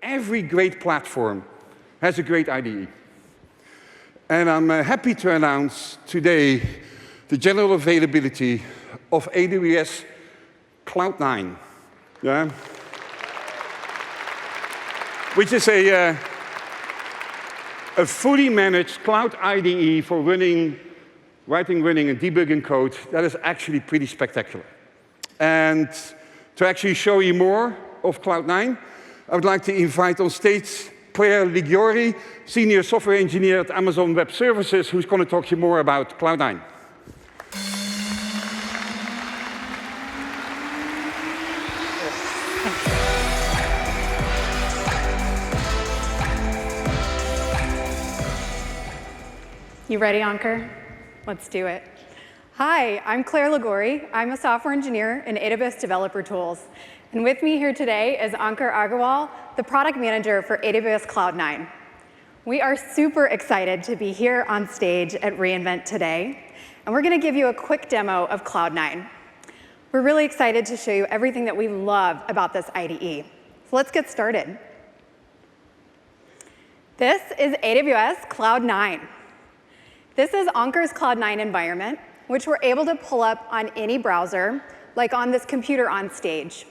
every great platform has a great IDE. And I'm happy to announce today the general availability of AWS Cloud9, yeah? Which is a fully managed cloud IDE for writing, running, and debugging code that is actually pretty spectacular. And to actually show you more of Cloud9, I would like to invite on stage Claire Ligiori, Senior Software Engineer at Amazon Web Services, who's going to talk to you more about Cloud9. You ready, Ankur? Let's do it. Hi, I'm Claire Ligiori. I'm a software engineer in AWS Developer Tools. And with me here today is Ankur Agarwal, the product manager for AWS Cloud9. We are super excited to be here on stage at reInvent today. And we're going to give you a quick demo of Cloud9. We're really excited to show you everything that we love about this IDE. So let's get started. This is AWS Cloud9. This is Ankur's Cloud9 environment, which we're able to pull up on any browser, like on this computer on stage.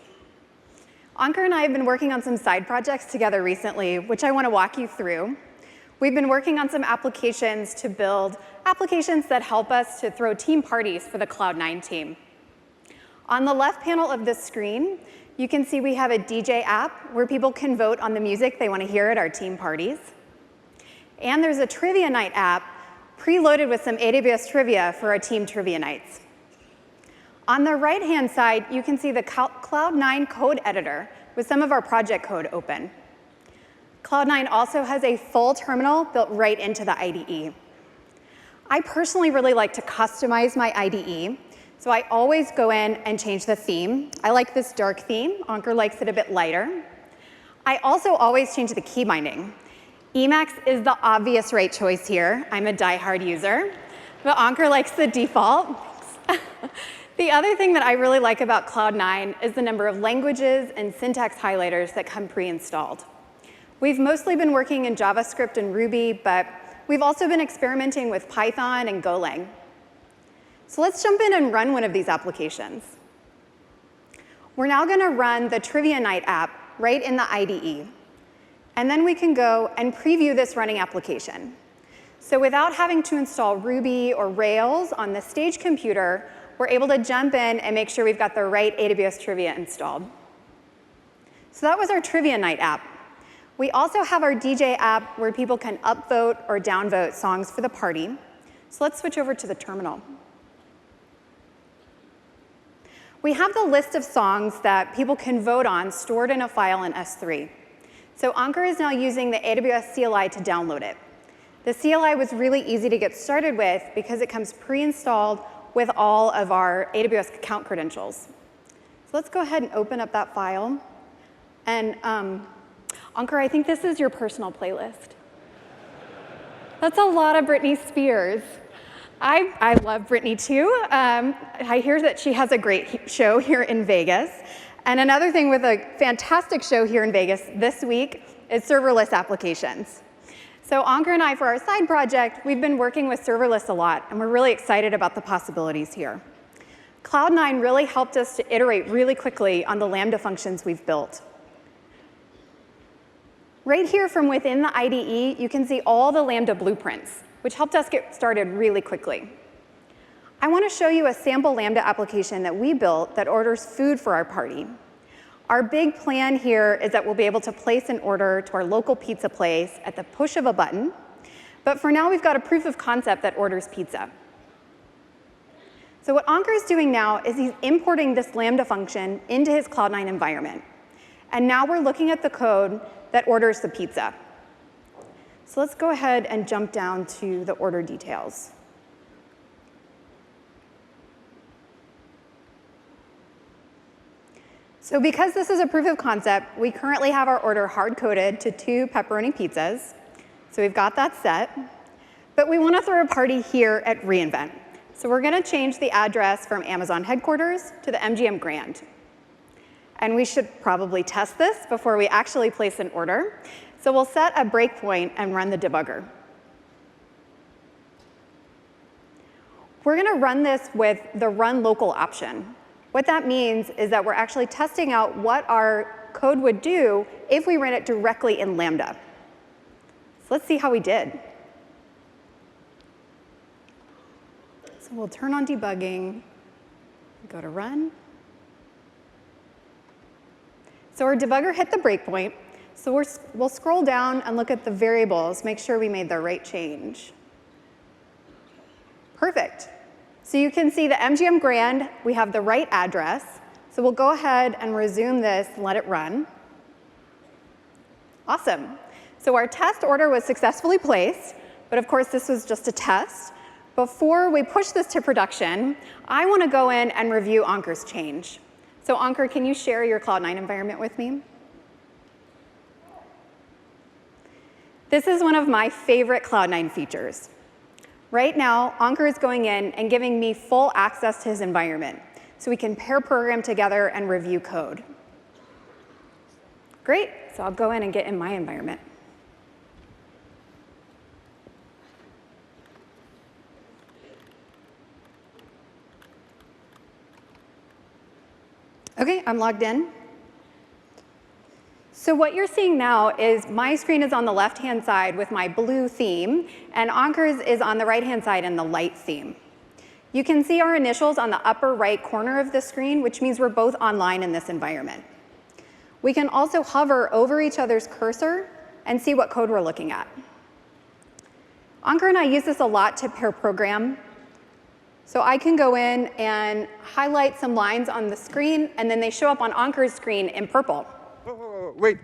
Ankur and I have been working on some side projects together recently, which I want to walk you through. We've been working on some applications to build applications that help us to throw team parties for the Cloud9 team. On the left panel of this screen, you can see we have a DJ app where people can vote on the music they want to hear at our team parties. And there's a trivia night app preloaded with some AWS trivia for our team trivia nights. On the right-hand side, you can see the Cloud9 code editor with some of our project code open. Cloud9 also has a full terminal built right into the IDE. I personally really like to customize my IDE, so I always go in and change the theme. I like this dark theme. Ankur likes it a bit lighter. I also always change the key binding. Emacs is the obvious right choice here. I'm a diehard user, but Ankur likes the default. The other thing that I really like about Cloud9 is the number of languages and syntax highlighters that come pre-installed. We've mostly been working in JavaScript and Ruby, but we've also been experimenting with Python and Golang. So let's jump in and run one of these applications. We're now going to run the Trivia Night app right in the IDE. And then we can go and preview this running application. So without having to install Ruby or Rails on the stage computer, we're able to jump in and make sure we've got the right AWS Trivia installed. So that was our Trivia Night app. We also have our DJ app where people can upvote or downvote songs for the party. So let's switch over to the terminal. We have the list of songs that people can vote on stored in a file in S3. So Ankur is now using the AWS CLI to download it. The CLI was really easy to get started with because it comes pre-installed with all of our AWS account credentials. So let's go ahead and open up that file. And Ankur, I think this is your personal playlist. That's a lot of Britney Spears. I love Britney too. I hear that she has a great show here in Vegas. And another thing with a fantastic show here in Vegas this week is serverless applications. So Ankur and I, for our side project, we've been working with serverless a lot, and we're really excited about the possibilities here. Cloud9 really helped us to iterate really quickly on the Lambda functions we've built. Right here from within the IDE, you can see all the Lambda blueprints, which helped us get started really quickly. I want to show you a sample Lambda application that we built that orders food for our party. Our big plan here is that we'll be able to place an order to our local pizza place at the push of a button. But for now, we've got a proof of concept that orders pizza. So what Ankur is doing now is he's importing this Lambda function into his Cloud9 environment. And now we're looking at the code that orders the pizza. So let's go ahead and jump down to the order details. So because this is a proof of concept, we currently have our order hard-coded to 2 pepperoni pizzas. So we've got that set. But we want to throw a party here at reInvent. So we're going to change the address from Amazon headquarters to the MGM Grand. And we should probably test this before we actually place an order. So we'll set a breakpoint and run the debugger. We're going to run this with the run local option. What that means is that we're actually testing out what our code would do if we ran it directly in Lambda. So let's see how we did. So we'll turn on debugging, go to run. So our debugger hit the breakpoint. So we'll scroll down and look at the variables, make sure we made the right change. Perfect. So you can see the MGM Grand, we have the right address. So we'll go ahead and resume this and let it run. Awesome. So our test order was successfully placed, but of course this was just a test. Before we push this to production, I want to go in and review Ankur's change. So Ankur, can you share your Cloud9 environment with me? This is one of my favorite Cloud9 features. Right now, Ankur is going in and giving me full access to his environment, so we can pair program together and review code. Great, so I'll go in and get in my environment. OK, I'm logged in. So what you're seeing now is my screen is on the left-hand side with my blue theme, and Ankur's is on the right-hand side in the light theme. You can see our initials on the upper right corner of the screen, which means we're both online in this environment. We can also hover over each other's cursor and see what code we're looking at. Ankur and I use this a lot to pair program. So I can go in and highlight some lines on the screen, and then they show up on Ankur's screen in purple. Wait,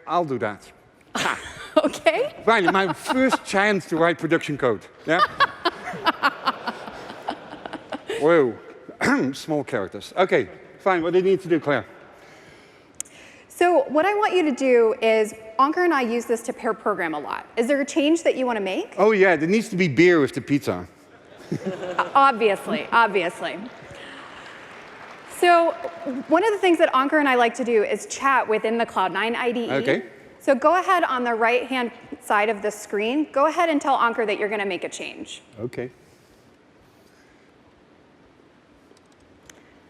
I'll do that. OK. Finally, my first chance to write production code. Yeah? Whoa, small characters. OK, fine, what do you need to do, Claire? So what I want you to do is, Ankur and I use this to pair program a lot. Is there a change that you want to make? Oh, yeah, there needs to be beer with the pizza. Obviously. So one of the things that Ankur and I like to do is chat within the Cloud9 IDE. OK. So go ahead on the right-hand side of the screen. Go ahead and tell Ankur that you're going to make a change. OK.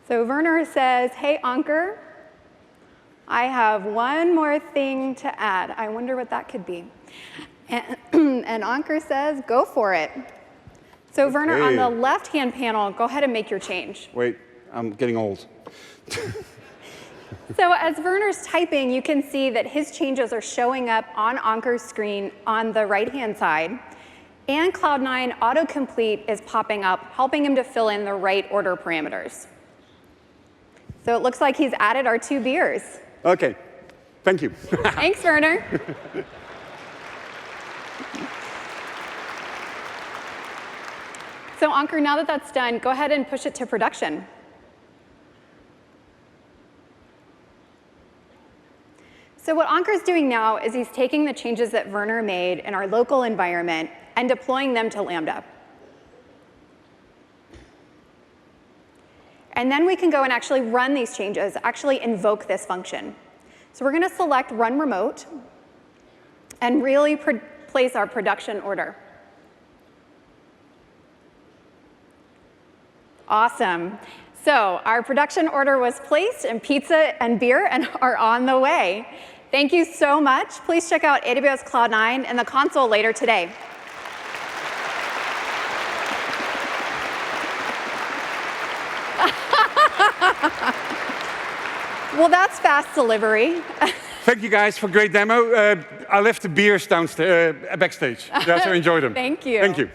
So Werner says, hey, Ankur, I have one more thing to add. I wonder what that could be. And Ankur says, go for it. So Werner, on the left-hand panel, go ahead and make your change. Wait, I'm getting old. So as Werner's typing, you can see that his changes are showing up on Ankur's screen on the right-hand side. And Cloud9 autocomplete is popping up, helping him to fill in the right order parameters. So it looks like he's added our 2 beers. OK, thank you. Thanks, Werner. So Ankur, now that that's done, go ahead and push it to production. So what Ankur's doing now is he's taking the changes that Werner made in our local environment and deploying them to Lambda. And then we can go and actually run these changes, actually invoke this function. So we're going to select Run Remote and really place our production order. Awesome. So our production order was placed, and pizza and beer are on the way. Thank you so much. Please check out AWS Cloud9 in the console later today. Well, that's fast delivery. Thank you, guys, for a great demo. I left the beers downstairs, backstage. So enjoy them. Thank you. Thank you.